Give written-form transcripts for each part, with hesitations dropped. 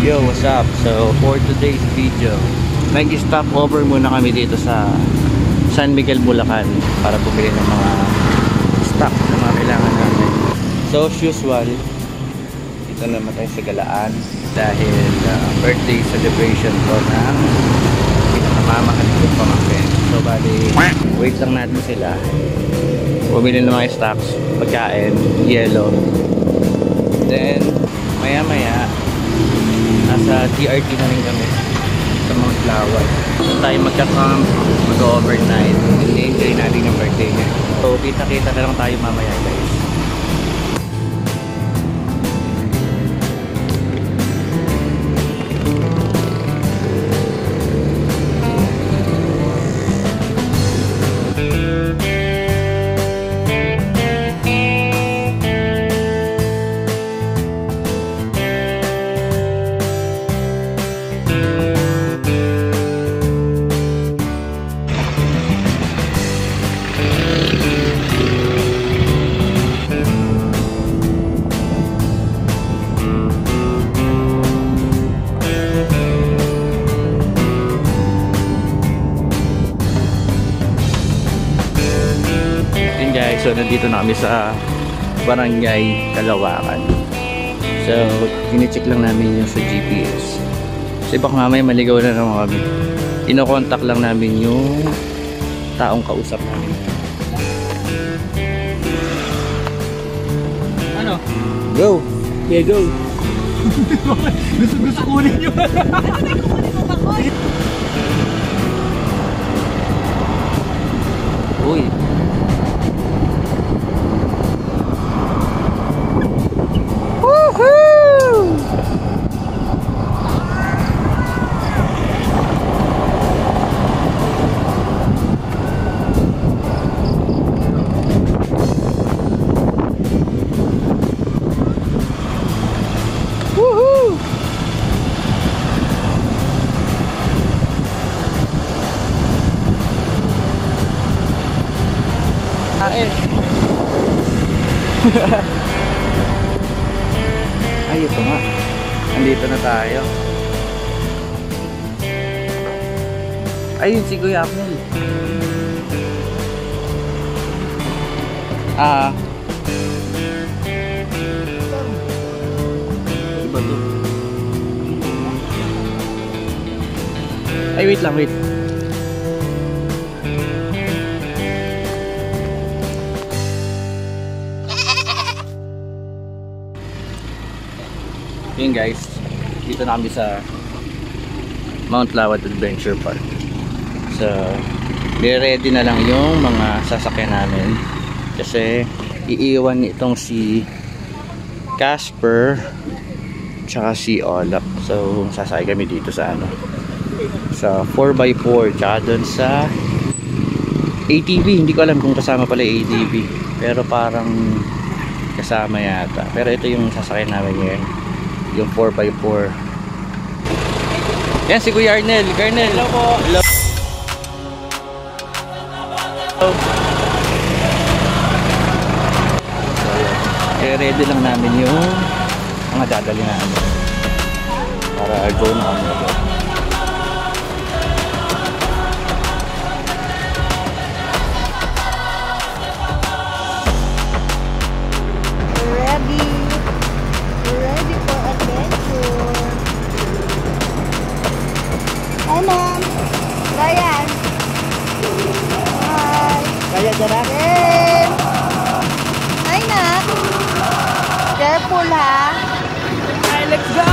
Yo, what's up? So, for today's video, nag-stop over muna kami dito sa San Miguel, Bulacan para bumili ng mga stock na mga kailangan natin. So, as usual, dito naman tayo sa Galaan dahil birthday celebration ko ng pinakamamahal ko pamangkin. So, bali, wait lang natin sila. Bumili ng mga stocks, pagkain, yelo. Then, maya-maya, nasa TRT na rin kami sa Mount Lawag. Doon tayo magka-camp, mag-overnight, and enjoy natin yung birthday niya. So, kita-kita na lang tayo mamaya, guys. So, nandito na kami sa Barangay Kalawakan. So, tine-check lang namin yung sa GPS. Kasi baka mamaya maligaw na naman kami. Ino-contact lang namin yung taong kausap namin. Ano? Go! Yeah, go! Gusto kunin nyo! Uy! Ay, ito nga. Andito na tayo. Ayun si Kuya Apnel. Iba to. Ay, wait lang, wait. Yun guys, dito na kami sa Mount Lawag Adventure Park. So, ready na lang yung mga sasakyan namin kasi iiwan itong si Casper tsaka si Olap. So, sasakay kami dito sa ano, sa 4x4 tsaka dun sa ATV. Hindi ko alam kung kasama pala ATV, pero parang kasama yata. Pero ito yung sasakyan namin ngayon, yung 4x4. Yan si Kuya Arnel. Arnel, hello po. Hello. So, ready lang namin yung mga dadali namin para go na kami agad. Hi, Ma'am. Ryan. Hi. Kaya dyan. Hey. Hi, Nak. Careful, ha. Hi, let's go!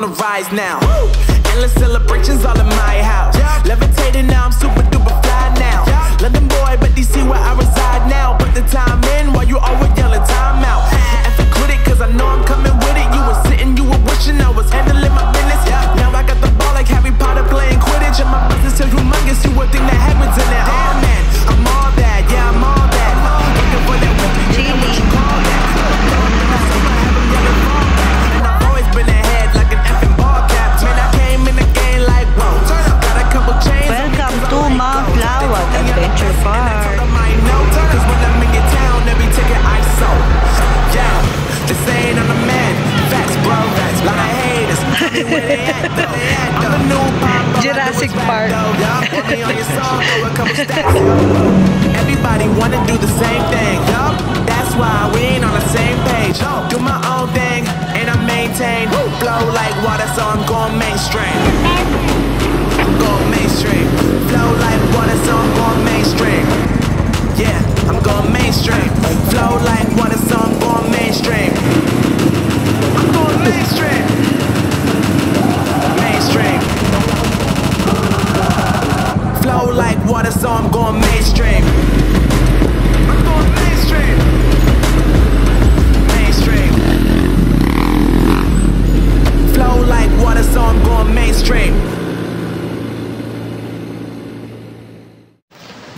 the rise now. Endless celebrations all in my house. Levitating now, I'm super duper fly now. London boy, but DC where I reside now. Put the time in while you always yelling time out. And for quit it, cause I know I'm coming with it. You were sitting, you were wishing I was handling my business. Now I got the ball like Harry Potter playing Quidditch. And my business so humongous, you would think that happens in it. Oh man, I'm all that, yeah, I'm all that. Looking for that weapon, you know what you call that. And I've always been ahead like an effing ball cap. Man, I came in the game like, whoa. Got a couple chains. Welcome to Mount Lawag Adventure Park. Cause when I'm in your town, every ticket I sold. Yeah, this ain't on the man. Facts, bro. Lot of haters. Where they at, though? I'm the new pop. Jurassic Park. Put me on your song, throw a couple stacks. Everybody wanna do the same thing. That's why we ain't on the same page. Do my own thing, and I maintain. Flow like water, so I'm going mainstream. I'm going mainstream. Flow like water, so I'm going mainstream. Yeah, I'm going mainstream. Flow like water, so I'm going mainstream. I'm going mainstream. Mainstream. Flow like water, so I'm going mainstream. I'm going mainstream. Mainstream. Flow like water, so I'm going mainstream.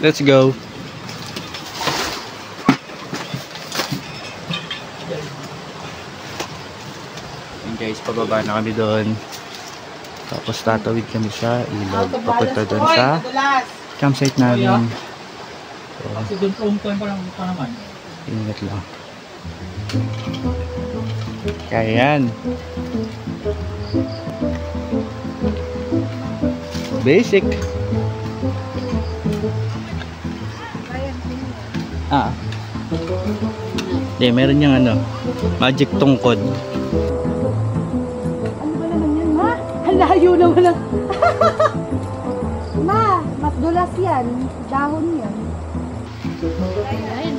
Let's go. And guys, pababa na kami doon. Tapos tatawid kami sa ilog. Papunta doon sa campsite namin. Kasi doon umpuan pa naman. Ingat lang. Kaya yan. Basic. Hindi, meron yung ano, magic tungkod. Ano ba naman yan, ma? Halayo naman lang. Ma, mas dulas yan. Dahon yan. Ayan.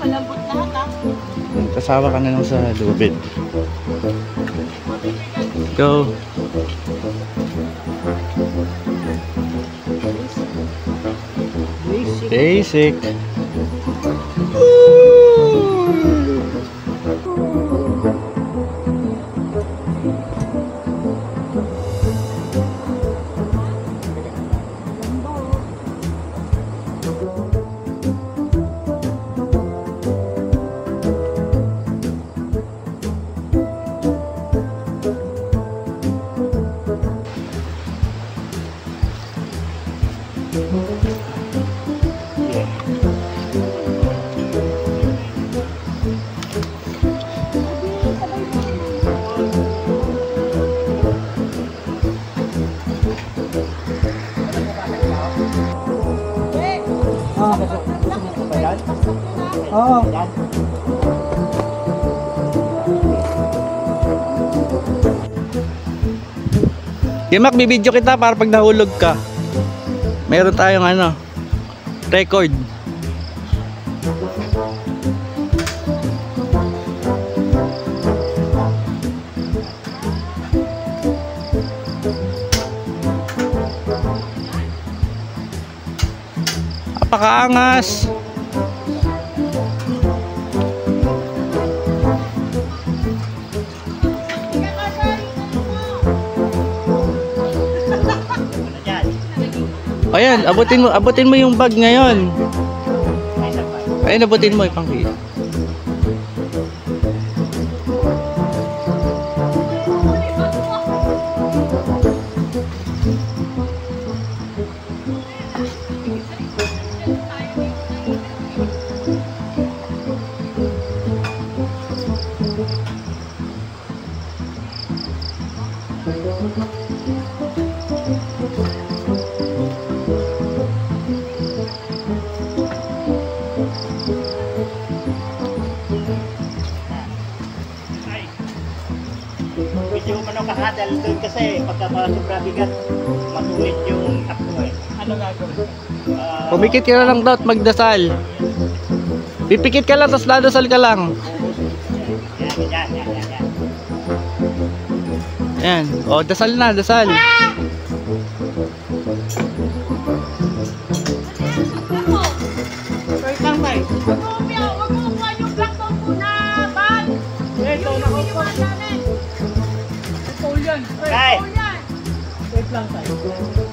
Malambot lahat, ha? Kasawa ka na lang sa lubid. Go. Basic. Oo. Gimak, bibidyo kita para pag nahulog ka. Meron tayong ano, record. Napakaangas. Ayan, abutin mo yung bag ngayon. Ayan, abutin mo ipangkita. Medyo kahadal doon kasi pagka sobra bigat, matulit yung takbo eh. Ano gagawin? Pumikit ka na lang daw at magdasal. Pipikit ka lang, tapos dadasal ka lang. Yan. O, dasal na, dasal. Wait lang tayo. Huwag mo kuha yung blackboard ko na, Bal. Ito na ako po. Ito yan. Tay. Wait lang tayo. Wait lang.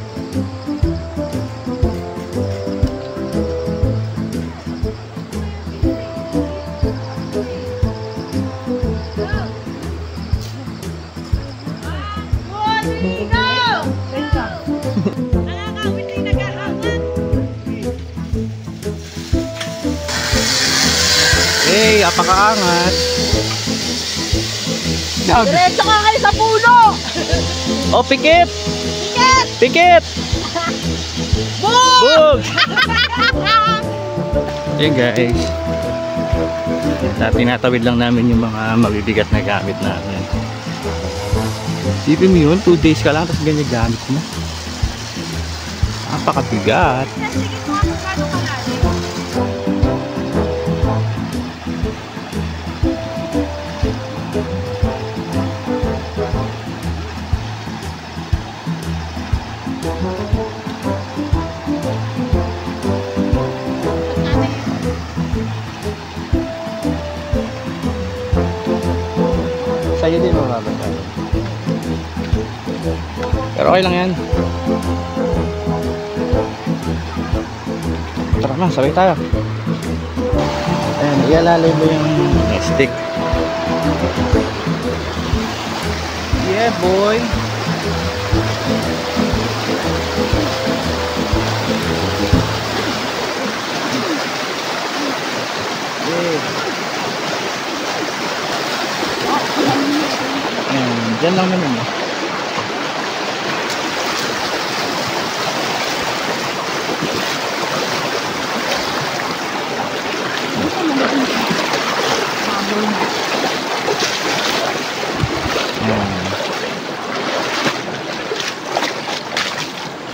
Hey, apakaangat. Diretso ka kayo sa puno. O, pikit! Pikit! Pikit! Boom! Boom! Hey guys. Tinatawid lang namin yung mga mabibigat na gamit namin. Sipin mo yun, 2 days ka lang tapos ganyan gamit mo. Napakabigat. Sige mo ano gano'n kalalim. Sa'yo din mababasa. Pero okay lang yan. Tara na, sabay tayo. Ayan, ialalay mo yung stick. Yeah, boy. Yeah. Ayan, dyan lang naman eh.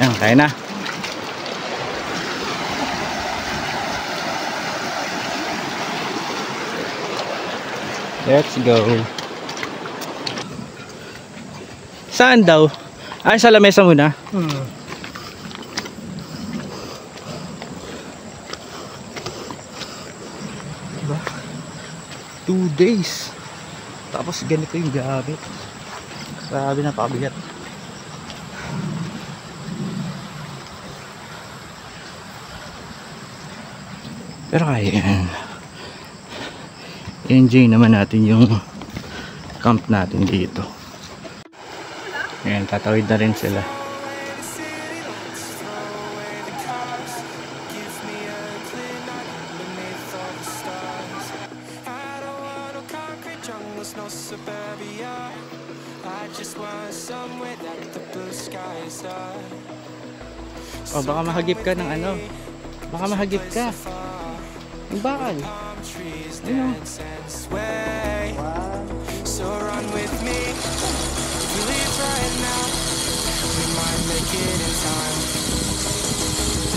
Ayan, kaya na. Let's go. Saan daw? Ay, sa lamesa muna. Diba? 2 days. Tapos ganito yung gamit. Grabe na pabigat. Pero kaya yan. Enjoy naman natin yung camp natin dito. Ayan, tatawid na rin sila. Oh, baka mahagip ka ng ano. Baka mahagip ka. Yung bakal. Ayun. So run with me. If we leave right now, we might make it in time.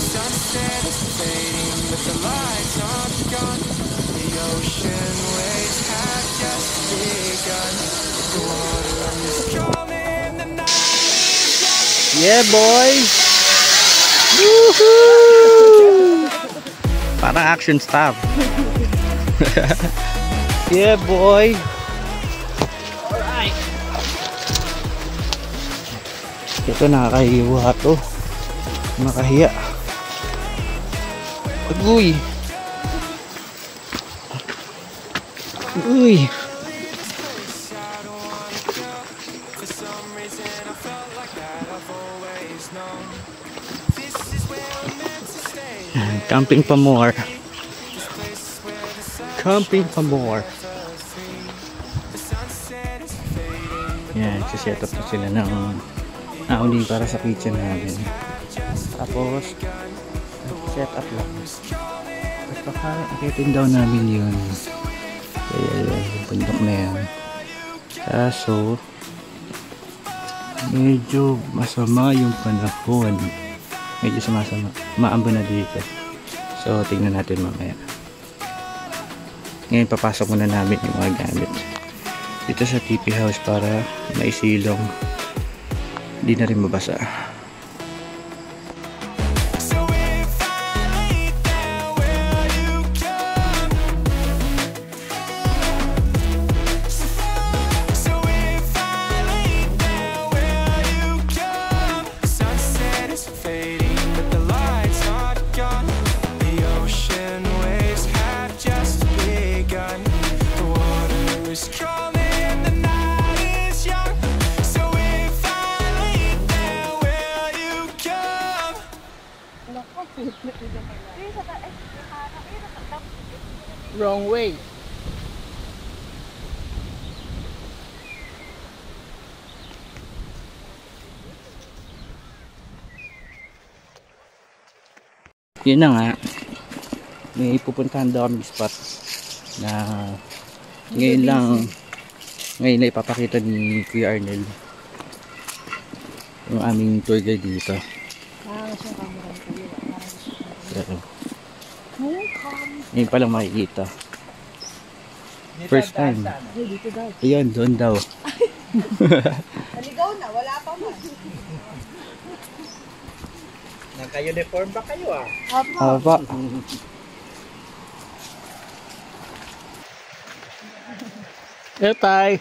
The sunset is fading, but the lights aren't gone. The ocean waves have just begun. The water is calling, the night. Yeah, boy! Woohoo! Parang action stop. Yeah, boy! Alright! Ito, nakakahiwa to. Makahiya. Agoy! Uy! Camping pa more. Camping pa more. Yan, siset up na sila ng nauli para sa kitchen namin. Tapos set up lang. At baka akitin daw namin yun. Kaya yung bundok na yan. Kaso medyo masama yung panahon. Medyo sumasama. Maambo na dito. So tingnan natin mamaya. Ngayon papasok muna namin yung mga gamit dito sa TP house para maisilong, hindi na rin mabasa. So if I lay down, will you come? So if I lay down, will you come? Sunset is fading, but the lights are gone. The ocean waves have just begun. The water is calling, the night is young. So if I lay down, will you come? Wrong way. Yun na nga, may pupuntahan daw kami spot na ngayon na ipapakita ni Kuya Arnel yung aming tour guide dito. Pero, ngayon palang makikita. First time. Ayun, doon daw. Naligaw na, wala pa man. Naka-uniform ba kayo ah? Apa. Eh, tay.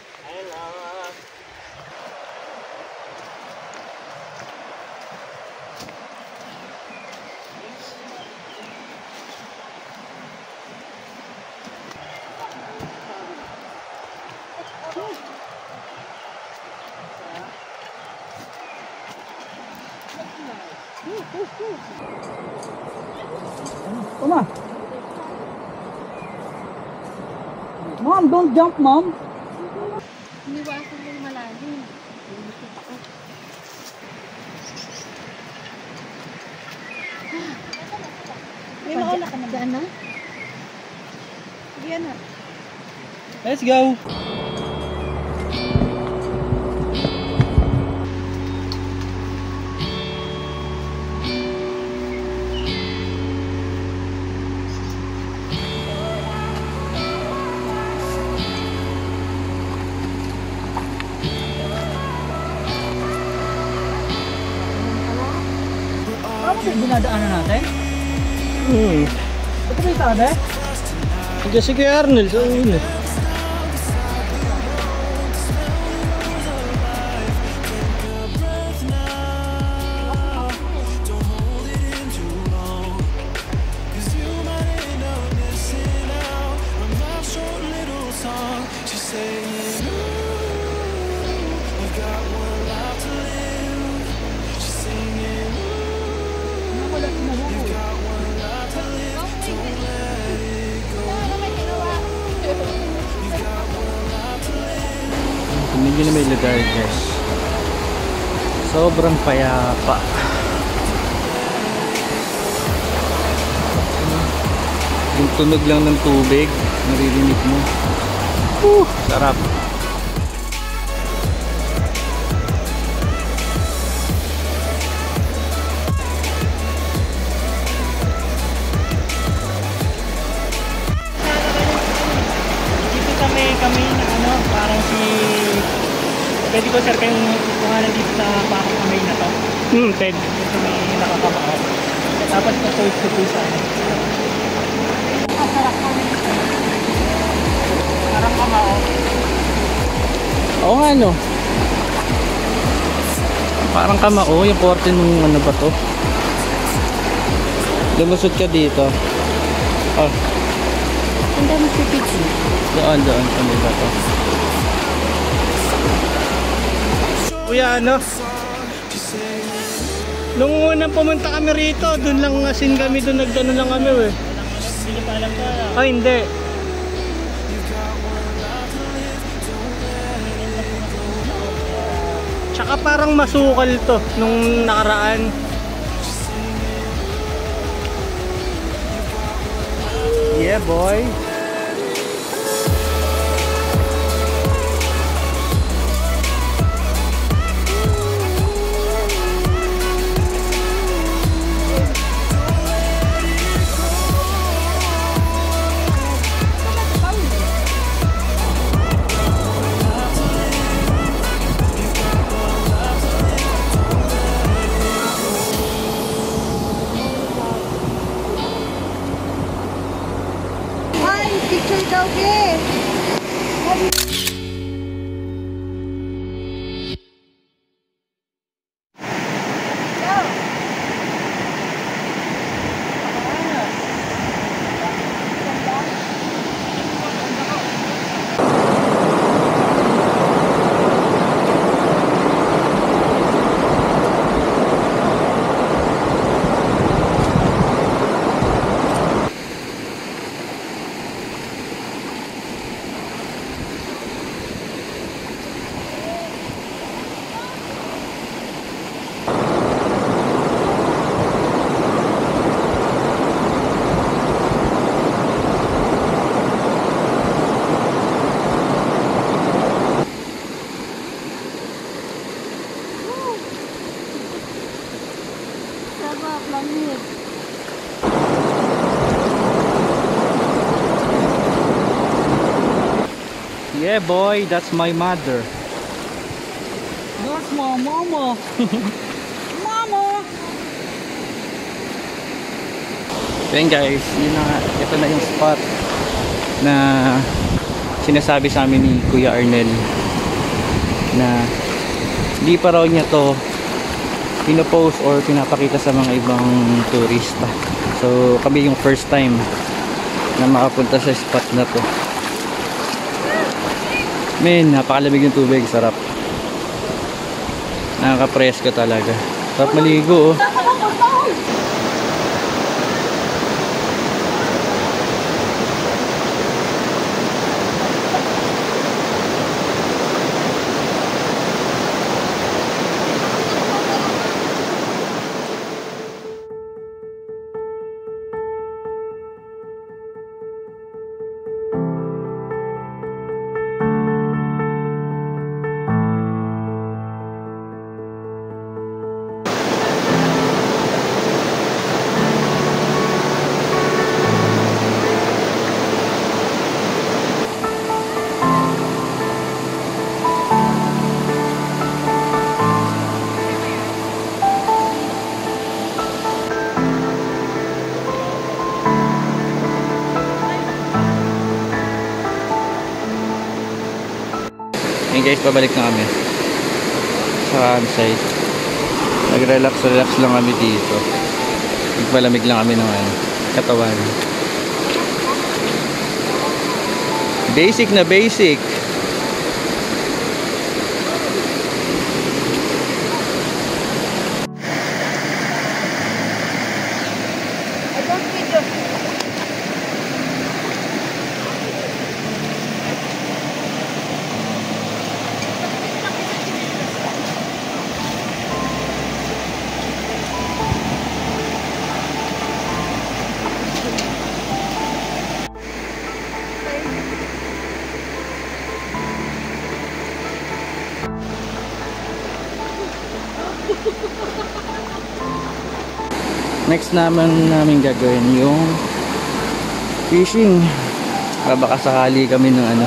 Come on. Mom, don't jump, Mom. Iniwasan mo yung malalim. May maula ka na daan na? Sige na. Let's go. Ano ba yung dinadaanan natin? Ito ba yung tabi? Hindi si Kuya Arnel. So, yun eh. Tingnan nyo na may lugar, guys. Sobrang payapa. Yung tunog lang ng tubig, naririnig mo. Sarap. Dito kami na ano, parang pwede ko sir kayong kuhanan dito sa parang kamay na to. Pwede. Dito may nakakamao. Tapos patuloy ko sa ano. Parang kamao. Oo nga, no? Parang kamao, yung korte nung ano ba to? Lumusot ka dito. Oh, Ang dami si Pixie. doon. Ano ba to? Kuya, ano? Nung unang pumunta kami rito, dun lang asin kami, dun nagdano lang kami eh. Hindi pa alam ka? Ay, hindi. Tsaka parang masukal to nung nakaraan. Yeah, boy. Sarap, langit. Yeah boy, that's my mother. That's my mama. Mama! Then guys, yun na nga, ito na yung spot na sinasabi sa amin ni Kuya Arnel na hindi pa raw niya to pinopost or pinapakita sa mga ibang turista. So kami yung first time na makapunta sa spot na to. Men, napakalamig ng tubig, sarap. Nakaka-presko talaga. Sarap maligo oh. Hey guys, pabalik na kami sa campsite. Nag-relax lang kami dito. Nagpalamig lang kami ng katawan. Basic na basic. Next namin gagawin yung fishing. Baka sakali kami ng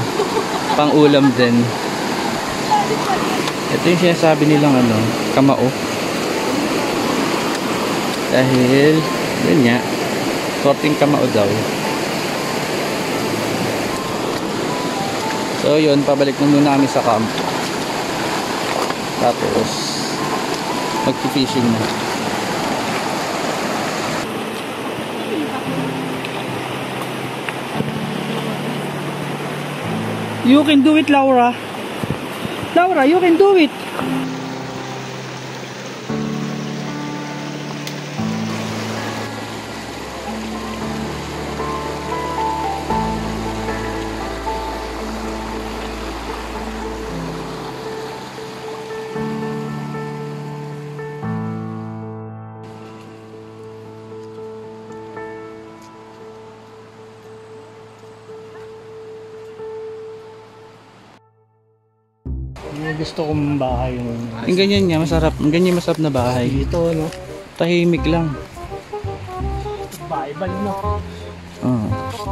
pang ulam din. Ito yung sinasabi nilang kamao. Dahil yun nga, sorting kamao daw. So yun, pabalik na muna kami sa camp. Tapos magpi-fishing na. You can do it, Laura. Laura, you can do it. Gusto kong bahay yung Ang ganyan niya, masarap. Ang ganyan masarap na bahay. dito, no? Tahimik lang. Bahay-bal, no?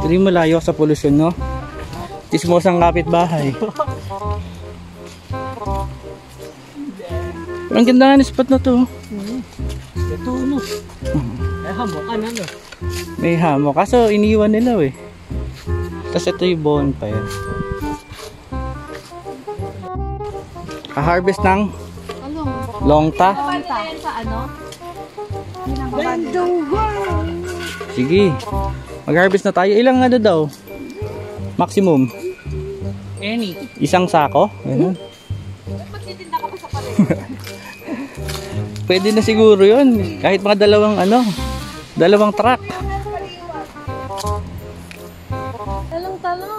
Hindi malayo sa pollution, no? Chismosang kapitbahay. Ang ganda nga ng spot na to. Ito, no? Eh, hamokan, ano? May hammock. Kaso iniwan nila eh. Tapos ito yung bonfire. Ka-harvest ng Talong. longta. Longta. Sa ano? Sige. Mag-harvest na tayo. Ilang ano daw? Maximum. Any. Isang sako? Ganun. Magtitinda ka pa sa paligid. Pwede na siguro yun. Kahit mga dalawang truck. Talong.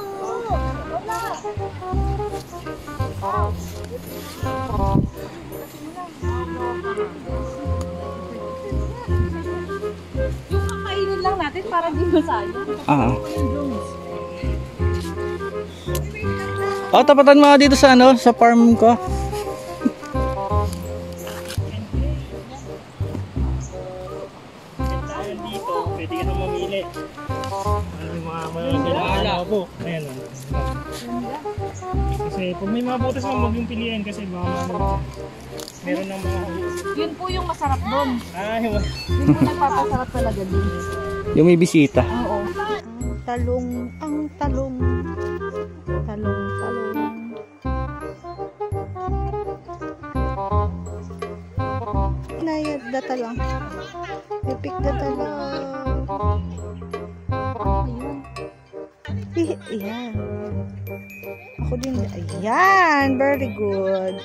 Yung kakainin lang natin para di masayang. Tapatan mo dito sa sa farm ko. Dito, pwede ka nang mamili. Ano yung mga kailangan po. Ayan o. Kasi pag may mga butas mo, huwag yung piliin kasi baka meron ng mga... Yun po yung masarap doon. Ay, Yun po nagpapasarap talaga din. Yung may bisita. Oo. Ang talong. Nayad data lang. Pipik data lang. Ayun. Ayan. Ako din. Ayan. Very good.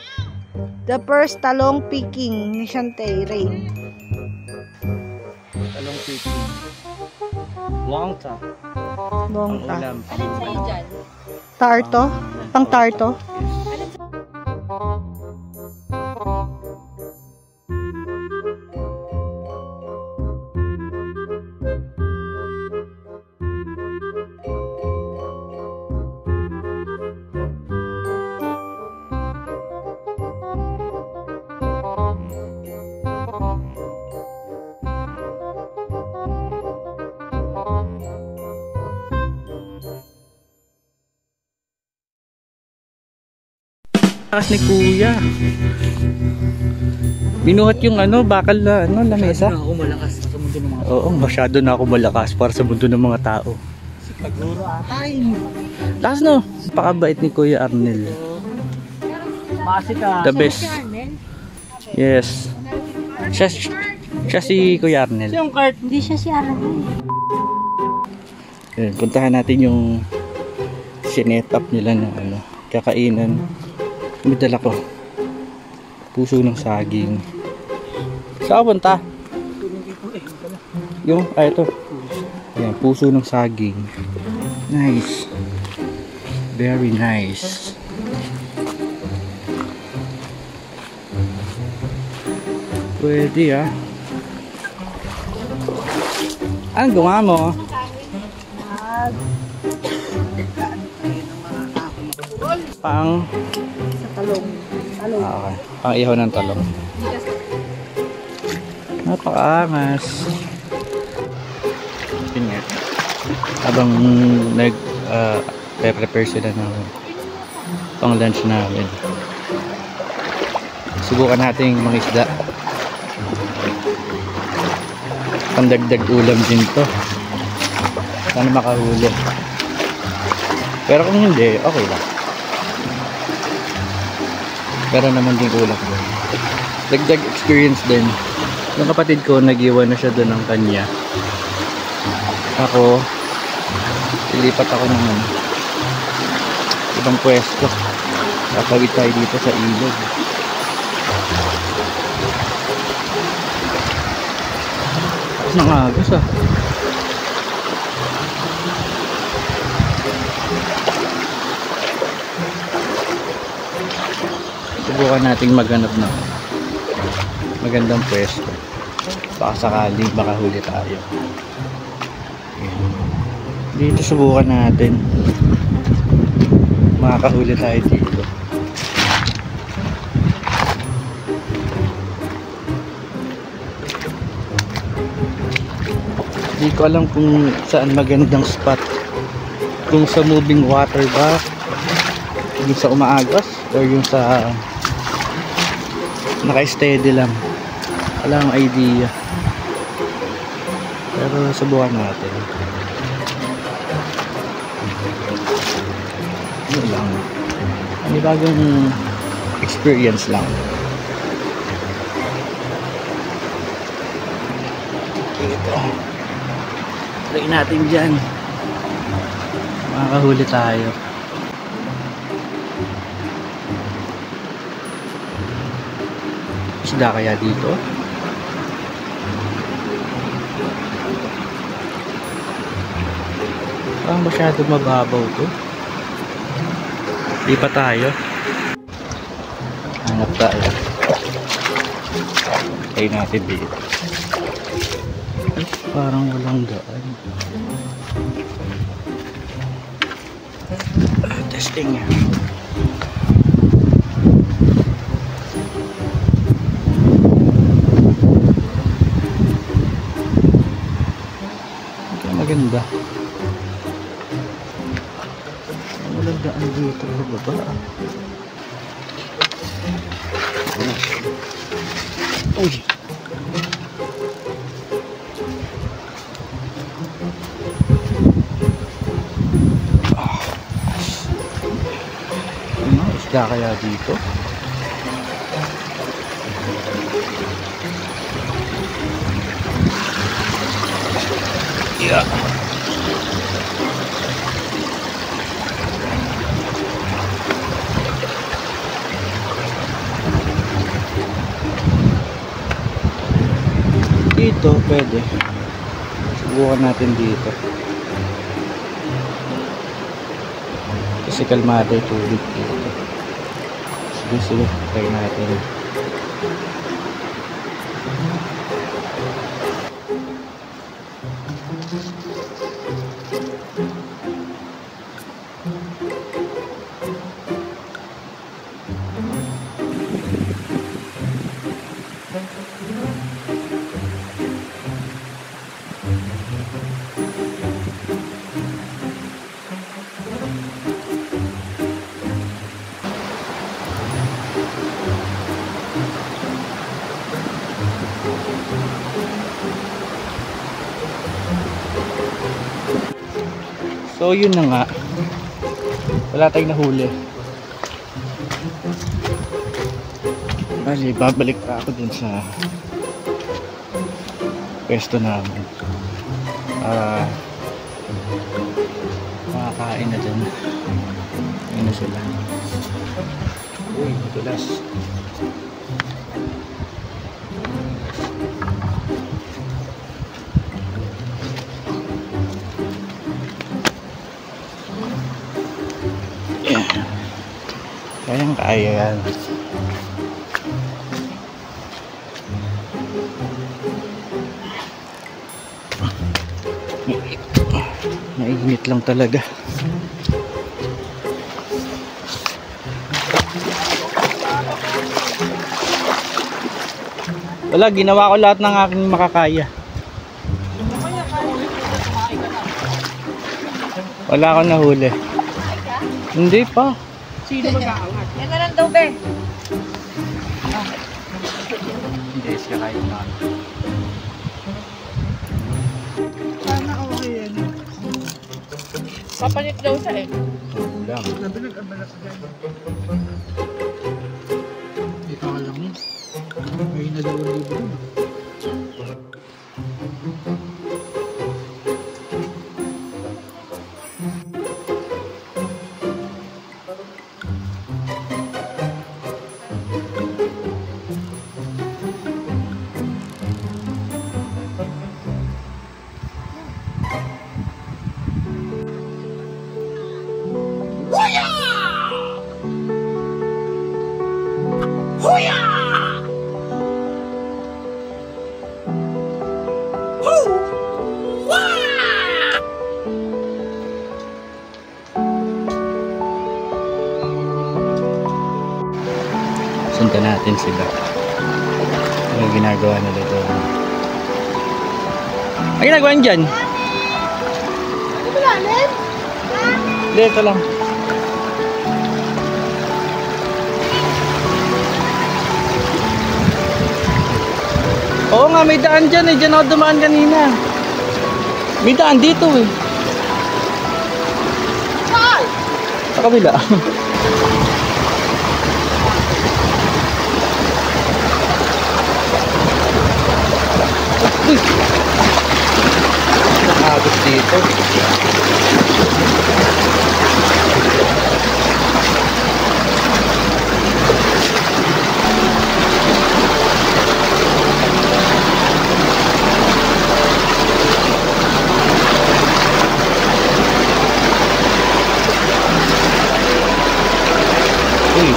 The first talong picking ni Shantay Rain. Talong picking. Longta. Longta. Ulam. Alin sa'yo dyan? Tarto? Pang tarto? Lakas ni Kuya. Binuhat yung bakal na lamesa. Ako malakas sa mundo ng mga Oo, masyado na ako malakas para sa mundo ng mga tao. pagduro atay. Lakas no. Pakabait ni Kuya Arnel. Base ka. The best. Yes. Siya si Kuya Arnel. Yung cart. Hindi siya si Arnel. Yan, puntahan natin yung sinet up nila na kakainan. May dala ko puso ng saging. Saan punta? Yung, ito. Yan, puso ng saging. Nice. Very nice. Pwede Anong gawa mo? Pang Sa talong. okay. Pang ihaw ng talong. Napakaangas. Yun nga. Habang prepare sila ng pang lunch namin. Subukan natin mga isda. Pandagdag ulam din to. Sana makahuli. Pero kung hindi, okay lang. Pero naman din ulam doon. Dagdag experience din. Yung kapatid ko, nag-iwan na siya doon ng kanya. Ako, ilipat ako ng ibang pwesto. Kapagit tayo dito sa ilog. Tapos nangagas Subukan nating maghanap ng magandang pwesto. Baka sakaling makahuli tayo. Dito subukan natin. Makakahuli tayo dito. Hindi ko alam kung saan magandang spot. Kung sa moving water ba, yung sa umaagas, or yung sa naka-steady lang. Wala akong idea. Pero subukan natin. Ano lang. May bagong experience lang. Ito. Try natin dyan. Makakahuli tayo. Isda kaya dito? Parang masyado mababaw to. Di pa tayo. Hanap tayo. Try natin dito. Parang walang daan. Testing nga. Maganda. Walang daan dito sa baba. Uy. Ano isda kaya dito? Yeah. Dito pwede. Subukan natin dito. Kasi kalmado yung tubig dito. Sige, try natin. So yun na nga, wala tayong nahuli. Bali, babalik pa ako dun sa pwesto namin para makakain na dun. Ayun na sila. Uy, matulas. Kayang kaya yan. Mainit lang talaga. Wala, ginawa ko lahat ng aking makakaya. Wala akong nahuli. Hindi pa. Sino mag-aangat? Yan na lang daw, be. Hindi siya kaya na. Sana okay yan. Papalit daw siya eh. Lang. Nabilag-abalak dyan. Hindi ka lang yun. May na 2,000 dun. Sundan natin sila. Ano ginagawa nila doon? Ano ginagawa nyo dyan? Hindi, ito lang. Oo nga, may daan dyan eh. Dyan ako dumaan kanina. May daan dito eh. Sa kabila. dito. Uy.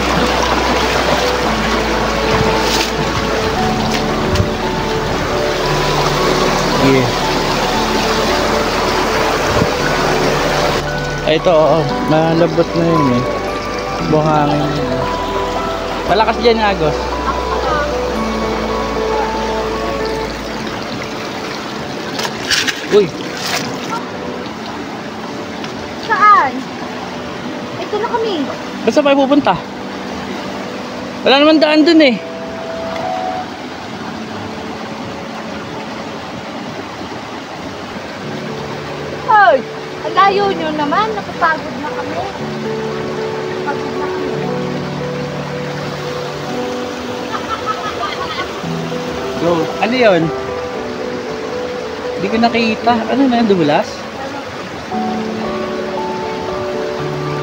Yeah. Ay, ito, oo. Malabot na yun eh. Buhangin yun. Malakas dyan, Agos. Uy. Saan? Ito na kami. Basta pa pupunta? Wala naman daan dun eh. Hoy! Ang layo nyo naman. Nakapagod na kami. Pagod na kami. Go. Ano yun? Hindi ko nakita. Ano na yun? Dumulas?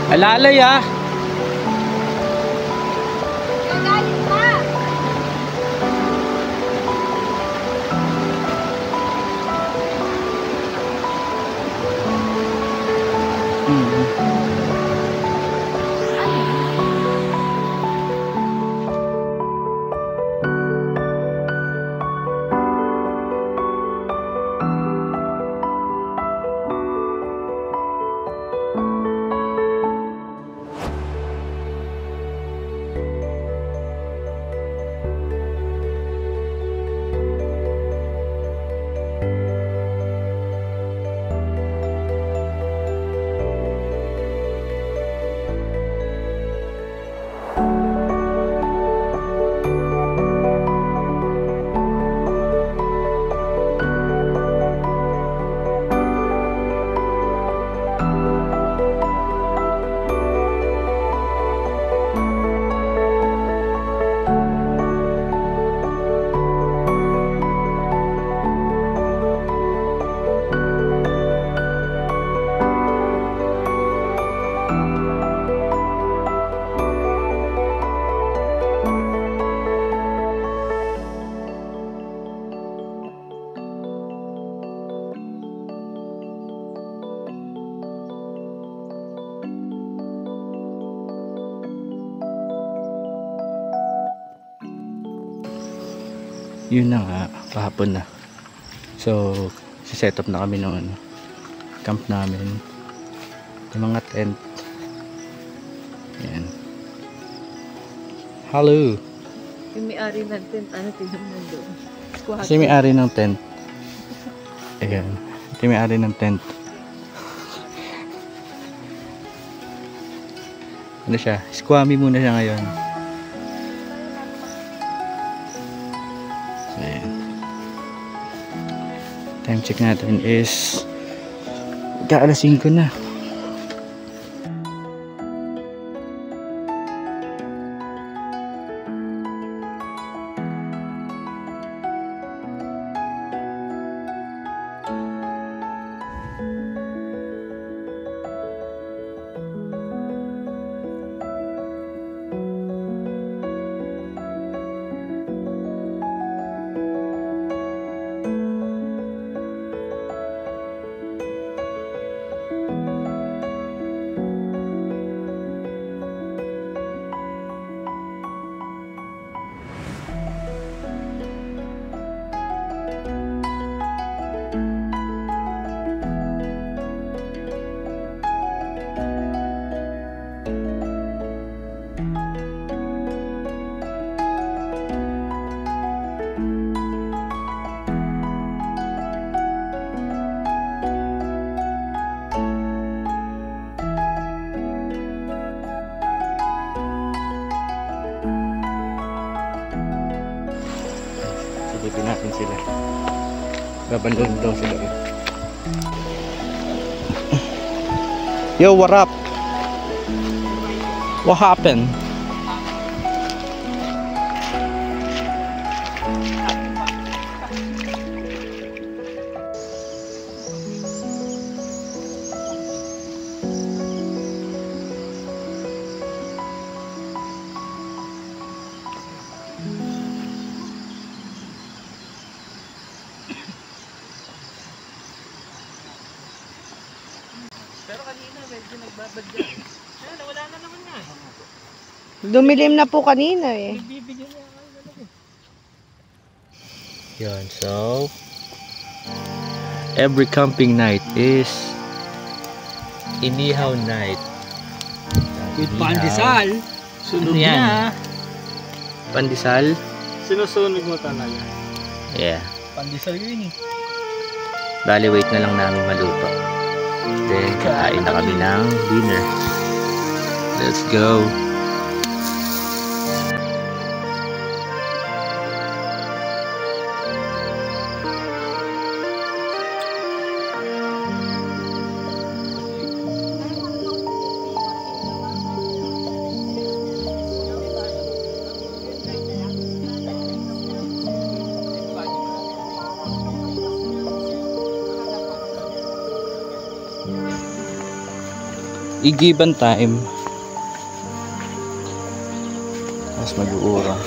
Alalay ah! Gagalit na! Yun na nga, kahapon na. So, set up na kami ng ano, camp namin. Yung mga tent. Ayan. Hello! Yung may-ari ng tent, ano tingnan mo doon? Kasi may-ari ng tent. Ayan. Ito yung may-ari ng tent. Ano siya? Squammy muna siya ngayon. So, ayan. Time check natin is alas 5 na. Silipin natin sila. Babandon daw sila. Yo, what up? What happened? Dumilim na po kanina eh. Yun, so every camping night is inihaw night. With Inihaw. pandesal. Sunog Yan. na. Pandesal? Sinusunog mo talaga. Yeah. Pandesal yun eh. Bali, wait na lang namin maluto. Then, kakain na kami ng dinner. Let's go. I-given time. Mas mag-uurong.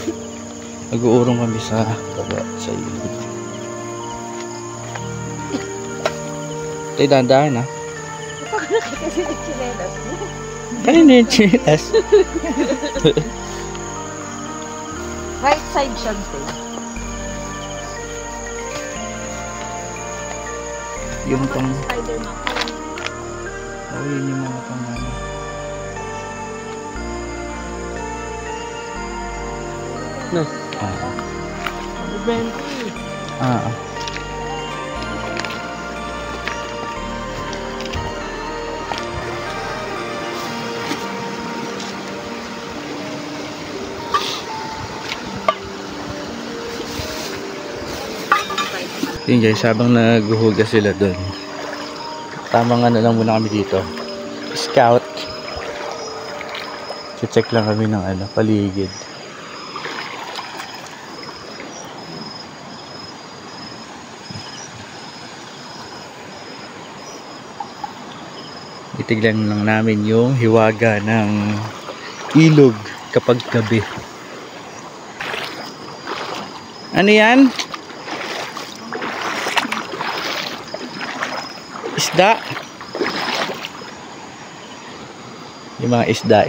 Mag-uurong kami sa baba, sa ilog. Tayo dahan-dahan ha. Kasi nagchinelas mo. Kanina yung chinelas. Right side siya, te. Yung pang... Spider-Man. Oh, yun yung mga pang ano. No. Ah. Yun guys, habang naghuhugas sila doon, tamang ano lang muna kami dito, scout. Check lang kami ng ano, paligid. Itiglan lang namin yung hiwaga ng ilog kapag gabi. Ano yan? Isda. Yung mga isda.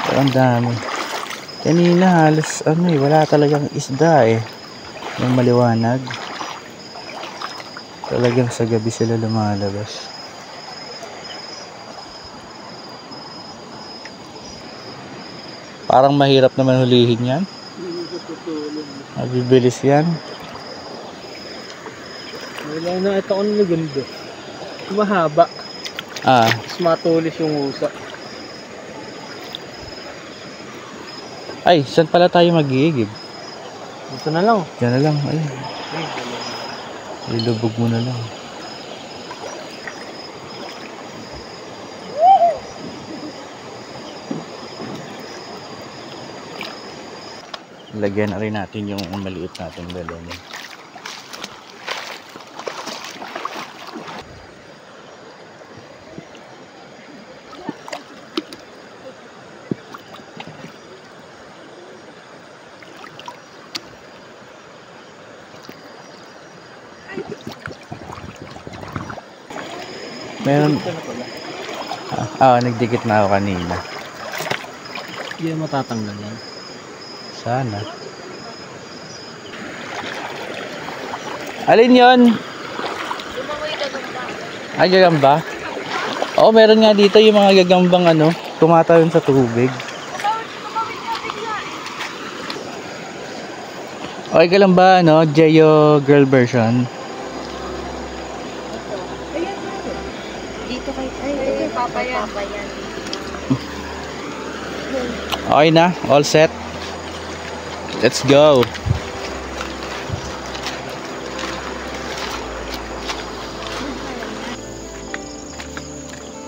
Pero ang dami. Kanina halos ano eh, wala talagang isda eh. Yung maliwanag. Talagang sa gabi sila lumalabas. Parang mahirap naman hulihin yan. Mabibilis yan. Wala na, ito ano na ganda. Mahaba. Ah, Mas matulis yung usa. ay, saan pala tayo mag-iigib? Dito na lang. Diyan na lang, ay. Ilubog mo na lang. Lagyan na rin natin yung maliit nating balon. Meron. Nagdikit na ako kanina. Hindi na matatanggal yan. Sana. Alin yon? Ay, gagamba? Oo, meron nga dito yung mga gagambang ano, tumatawin sa tubig. Okay ka lang ba, ano, Jeyo girl version? Dito kay Papa yan. Okay na, all set. Let's go.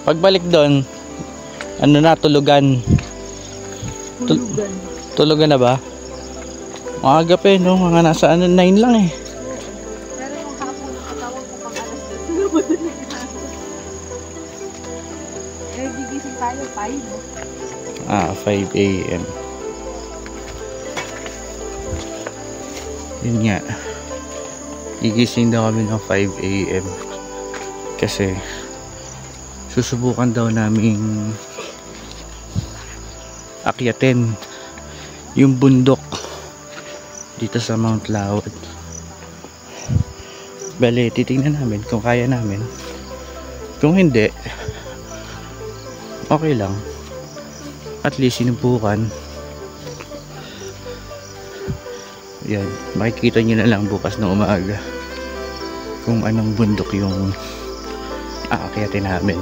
Pagbalik doon, ano na, tulugan. Tulugan na ba? Mga gabi, no? Mga nasa ano, 9 lang eh. Pero yung hapon nakatawag ko pang alas 2. Eh, gigising tayo 5. 5 AM. Yun nga. Gigising daw kami ng 5 AM. Kasi susubukan daw naming akyatin yung bundok dito sa Mount Lawad. Bale, titingnan namin kung kaya namin. Kung hindi, okay lang. At least sinubukan. Yan, makikita nyo na lang bukas ng umaga kung anong bundok yung aakyatin namin.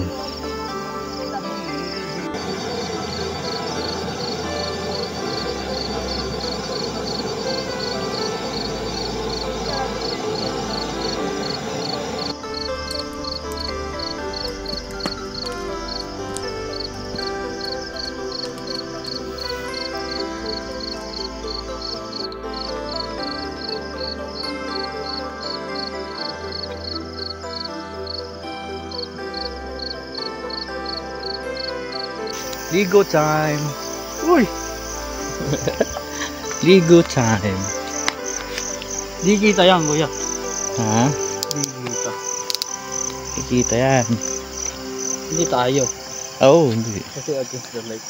Ligo time. Uy. Ligo time. Di kita yan, kuya. Ha? Di kita. Kikita yan. Hindi tayo. Oh, hindi. Kasi against the light.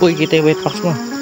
Uy, kita yung wet packs mo.